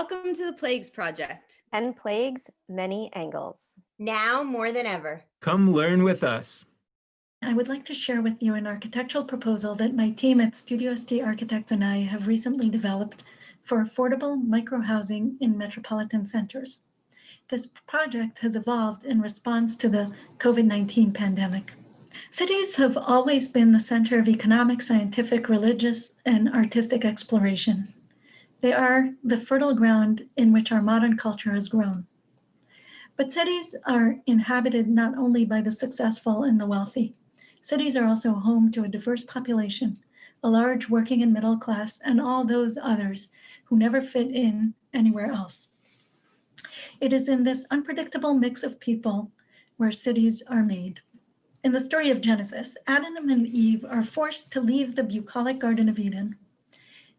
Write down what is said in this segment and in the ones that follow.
Welcome to the Plagues Project. And Plagues, Many Angles. Now more than ever. Come learn with us. I would like to share with you an architectural proposal that my team at Studio ST Architects and I have recently developed for affordable micro-housing in metropolitan centers. This project has evolved in response to the COVID-19 pandemic. Cities have always been the center of economic, scientific, religious, and artistic exploration. They are the fertile ground in which our modern culture has grown. But cities are inhabited not only by the successful and the wealthy. Cities are also home to a diverse population, a large working and middle class, and all those others who never fit in anywhere else. It is in this unpredictable mix of people where cities are made. In the story of Genesis, Adam and Eve are forced to leave the bucolic Garden of Eden.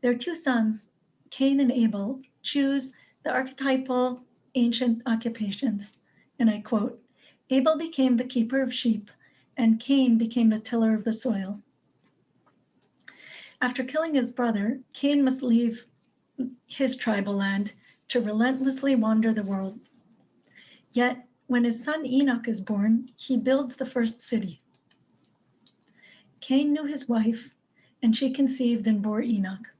Their two sons, Cain and Abel, choose the archetypal ancient occupations. And I quote, "Abel became the keeper of sheep, and Cain became the tiller of the soil." After killing his brother, Cain must leave his tribal land to relentlessly wander the world. Yet, when his son Enoch is born, he builds the first city. Cain knew his wife, and she conceived and bore Enoch.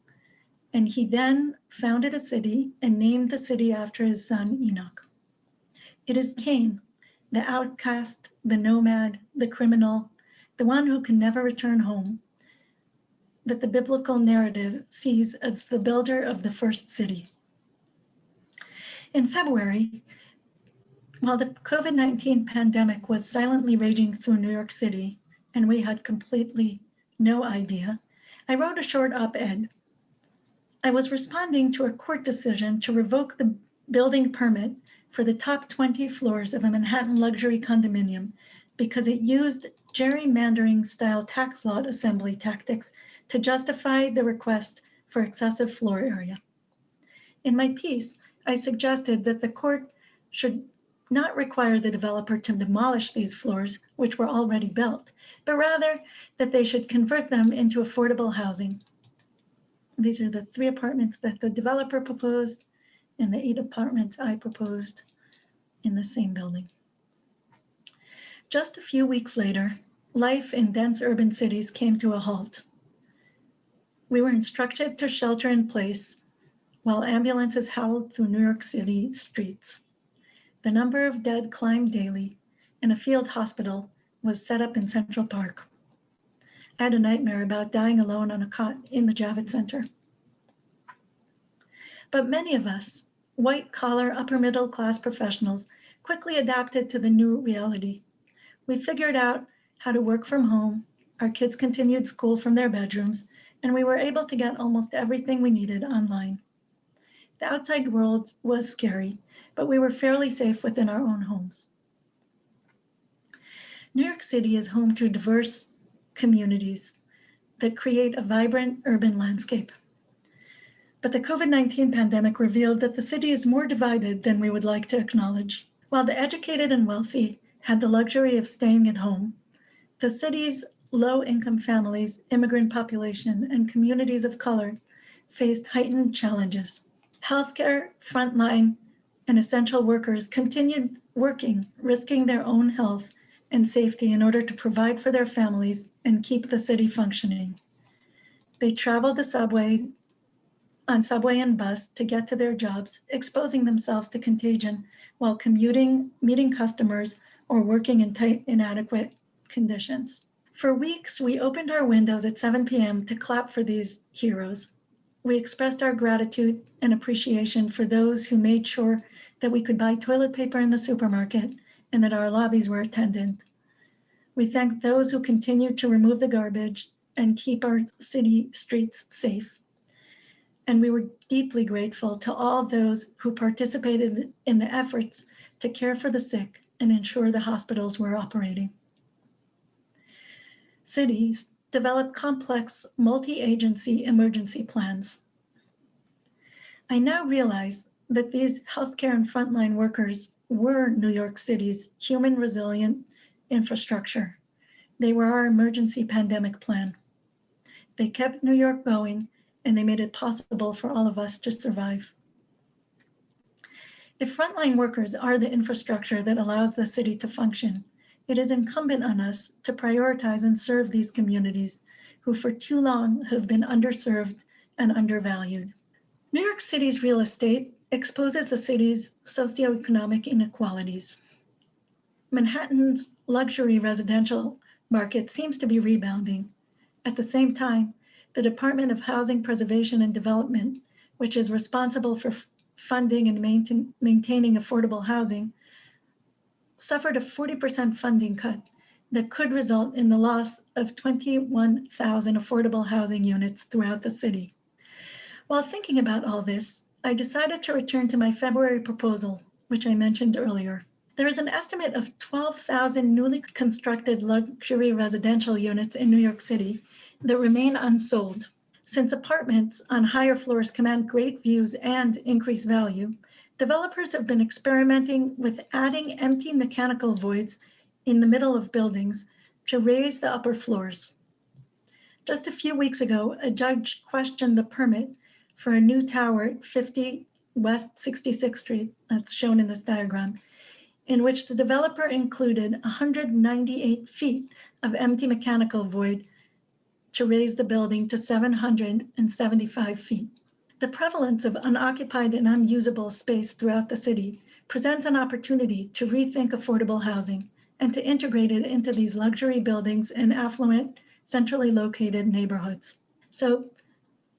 And he then founded a city and named the city after his son Enoch. It is Cain, the outcast, the nomad, the criminal, the one who can never return home, that the biblical narrative sees as the builder of the first city. In February, while the COVID-19 pandemic was silently raging through New York City, and we had completely no idea, I wrote a short op-ed. I was responding to a court decision to revoke the building permit for the top 20 floors of a Manhattan luxury condominium because it used gerrymandering-style tax lot assembly tactics to justify the request for excessive floor area. In my piece, I suggested that the court should not require the developer to demolish these floors, which were already built, but rather that they should convert them into affordable housing. These are the 3 apartments that the developer proposed and the 8 apartments I proposed in the same building. Just a few weeks later, life in dense urban cities came to a halt. We were instructed to shelter in place while ambulances howled through New York City streets. The number of dead climbed daily, and a field hospital was set up in Central Park. I had a nightmare about dying alone on a cot in the Javits Center. But many of us, white-collar, upper-middle-class professionals, quickly adapted to the new reality. We figured out how to work from home, our kids continued school from their bedrooms, and we were able to get almost everything we needed online. The outside world was scary, but we were fairly safe within our own homes. New York City is home to diverse communities that create a vibrant urban landscape. But the COVID-19 pandemic revealed that the city is more divided than we would like to acknowledge. While the educated and wealthy had the luxury of staying at home, the city's low-income families, immigrant population, and communities of color faced heightened challenges. Healthcare, frontline, and essential workers continued working, risking their own health and safety in order to provide for their families and keep the city functioning. They traveled on subway and bus to get to their jobs, exposing themselves to contagion while commuting, meeting customers, or working in tight, inadequate conditions. For weeks, we opened our windows at 7 p.m. to clap for these heroes. We expressed our gratitude and appreciation for those who made sure that we could buy toilet paper in the supermarket and that our lobbies were attended. We thanked those who continued to remove the garbage and keep our city streets safe. And we were deeply grateful to all those who participated in the efforts to care for the sick and ensure the hospitals were operating. Cities develop complex multi-agency emergency plans. I now realize that these healthcare and frontline workers were New York City's human resilient infrastructure. They were our emergency pandemic plan. They kept New York going, and they made it possible for all of us to survive. If frontline workers are the infrastructure that allows the city to function, it is incumbent on us to prioritize and serve these communities who for too long have been underserved and undervalued. New York City's real estate exposes the city's socioeconomic inequalities. Manhattan's luxury residential market seems to be rebounding. At the same time, the Department of Housing Preservation and Development, which is responsible for funding and maintaining affordable housing, suffered a 40% funding cut that could result in the loss of 21,000 affordable housing units throughout the city. While thinking about all this, I decided to return to my February proposal, which I mentioned earlier. There is an estimate of 12,000 newly constructed luxury residential units in New York City that remain unsold. Since apartments on higher floors command great views and increased value, developers have been experimenting with adding empty mechanical voids in the middle of buildings to raise the upper floors. Just a few weeks ago, a judge questioned the permit for a new tower at 50 West 66th Street, that's shown in this diagram, in which the developer included 198 feet of empty mechanical void to raise the building to 775 feet. The prevalence of unoccupied and unusable space throughout the city presents an opportunity to rethink affordable housing and to integrate it into these luxury buildings in affluent, centrally located neighborhoods. So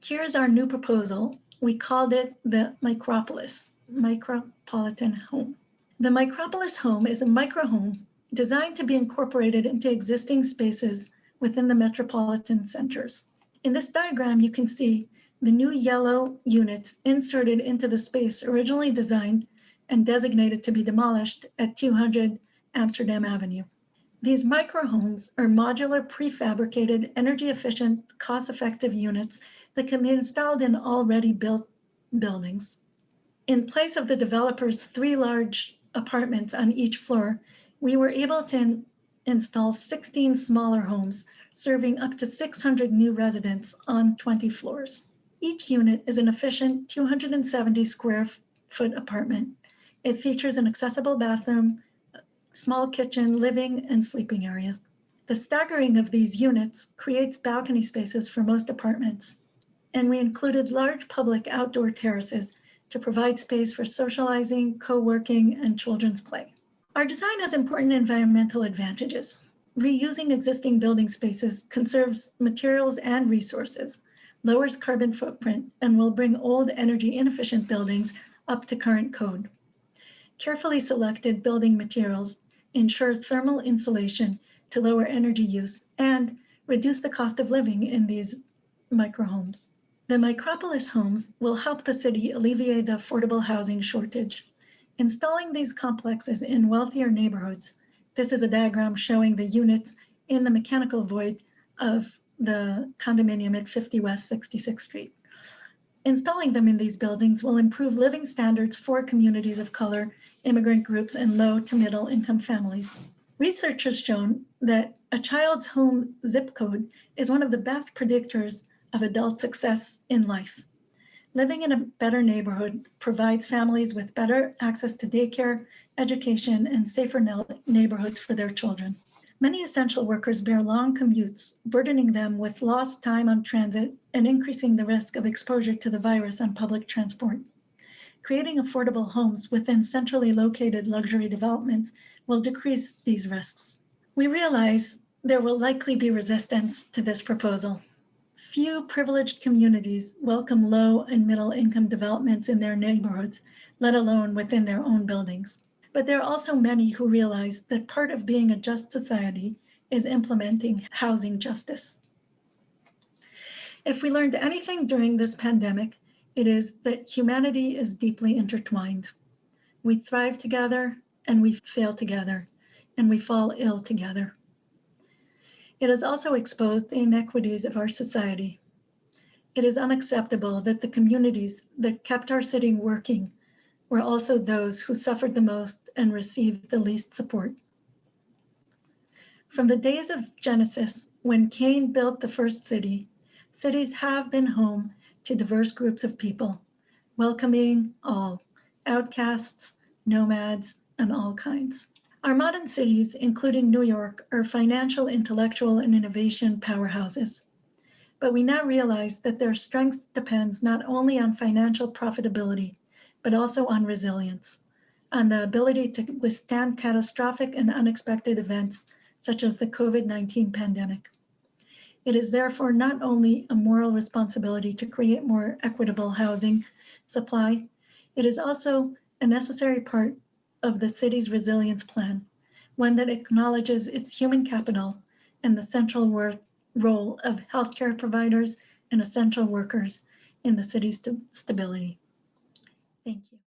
here's our new proposal. We called it the MicroPolis, Micropolitan Home. The MicroPolis home is a microhome designed to be incorporated into existing spaces within the metropolitan centers. In this diagram, you can see the new yellow units inserted into the space originally designed and designated to be demolished at 200 Amsterdam Avenue. These microhomes are modular, prefabricated, energy-efficient, cost-effective units that can be installed in already built buildings. In place of the developer's 3 large apartments on each floor, we were able to install 16 smaller homes serving up to 600 new residents on 20 floors. Each unit is an efficient 270 square foot apartment. It features an accessible bathroom, small kitchen, living, and sleeping area. The staggering of these units creates balcony spaces for most apartments, and we included large public outdoor terraces to provide space for socializing, co-working, and children's play. Our design has important environmental advantages. Reusing existing building spaces conserves materials and resources, lowers carbon footprint, and will bring old energy inefficient buildings up to current code. Carefully selected building materials ensure thermal insulation to lower energy use and reduce the cost of living in these microhomes. The MicroPolis homes will help the city alleviate the affordable housing shortage. Installing these complexes in wealthier neighborhoods, this is a diagram showing the units in the mechanical void of the condominium at 50 West 66th Street. Installing them in these buildings will improve living standards for communities of color, immigrant groups, and low to middle income families. Research has shown that a child's home zip code is one of the best predictors of adult success in life. Living in a better neighborhood provides families with better access to daycare, education, and safer neighborhoods for their children. Many essential workers bear long commutes, burdening them with lost time on transit and increasing the risk of exposure to the virus on public transport. Creating affordable homes within centrally located luxury developments will decrease these risks. We realize there will likely be resistance to this proposal. Few privileged communities welcome low and middle income developments in their neighborhoods, let alone within their own buildings. But there are also many who realize that part of being a just society is implementing housing justice. If we learned anything during this pandemic, it is that humanity is deeply intertwined. We thrive together and we fail together, and we fall ill together. It has also exposed the inequities of our society. It is unacceptable that the communities that kept our city working were also those who suffered the most and received the least support. From the days of Genesis, when Cain built the first city, cities have been home to diverse groups of people, welcoming all, outcasts, nomads, and all kinds. Our modern cities, including New York, are financial, intellectual, and innovation powerhouses. But we now realize that their strength depends not only on financial profitability, but also on resilience, on the ability to withstand catastrophic and unexpected events such as the COVID-19 pandemic. It is therefore not only a moral responsibility to create more equitable housing supply, it is also a necessary part of the city's resilience plan, one that acknowledges its human capital and the central role of healthcare providers and essential workers in the city's stability. Thank you.